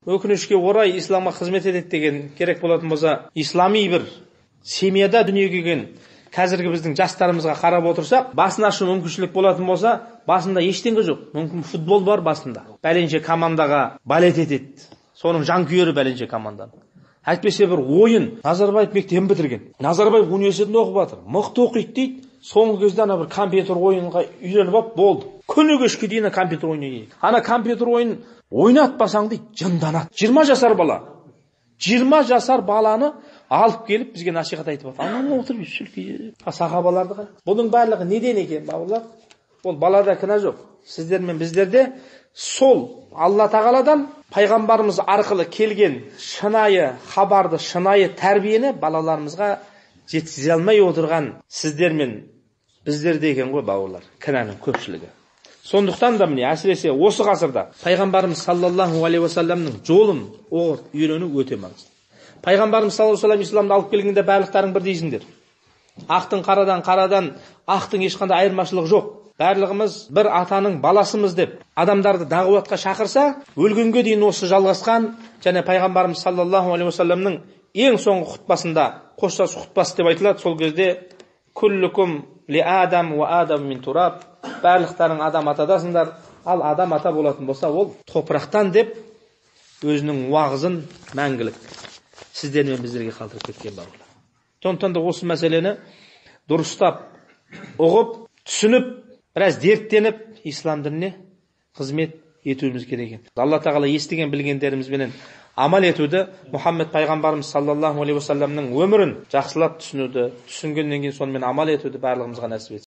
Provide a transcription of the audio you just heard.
өкінішке орай исламға қызмет етеді деген керек болатын болса, ислами бір семьяда дүниеге келген қазіргі біздің жастарымызға қарап отырсақ, басын ашу мүмкіншілік болатын болса, басында ештеңе жоқ. Мүмкін футбол бар басында. Бәленше командаға балет етеді. Соның жанкүйері бәленше команданың. Әйтпесе бір ойын. Назарбаев мектебін бітірген. Назарбаев университетінде оқып жатыр. Мықты оқиды дейді. Соңғы кезде ана бір компьютер ойынға үйреніп алып болды. Күні кешке дейін компьютер ойнайды. Ана компьютер ойын ойнатпасаң дейді, жынданады. 20 жасар бала. 20 жасар баланы алып келіп бізге насихат айтып отыр. Ана отырып сүлки. Сахабаларды қара. Бұның барлығы неден екен, бауырлар? Ол балада кінә жоқ. Сіздер мен біздерде сол Алла тағаладан пайғамбарымыз арқылы келген шынайы хабарды, шынайы тәрбиені балаларымызға жеткізе алмай отырған сіздер мен біздерде екен ғой, бауырлар. Кінәнің көпшілігі. Сондықтан да міне әсіресе осы ғасырда пайғамбарымыз саллаллаху алейхи уассаламның жолын оғып үйрену өте маңызды. Пайғамбарымыз саллаллаху алейхи уассалам исламды алып келгенде барлықтарың бір дейсіңдер. Ақтың қарадан, ақтың ешқандай айырмашылығы жоқ. Барлығымыз бір атаның баласымыз деп адамдарды дағуатқа шақырса, өлгенге дейін осы жалғасқан, және пайғамбарымыз саллаллаху алейхи уассаламның ең соңғы хутбасында, қоштасу хутбасы деп айтылады, сол кезде күллікум ли адам ва адам мин тураб, барлықтарың адам атадасыңдар, ал адам ата болатын болса, ол топырақтан деп өзінің уағызын мәңгілік сіздермен біздерге қалдырып кеткен бауырлар. Сондықтан да осы мәселені дұрыстап ұғып, түсініп, біраз дерттеніп, ислам дініне қызмет етуіміз керек. Алла тағала естіген білгендерімізбенен амал етуді, Мұхаммед пайғамбарымыз саллаллаху алейхи уассаламның өмірін жақсылап түсінуді, түсінгеннен кейін сонымен амал етуді барлығымызға нәсіп етсін.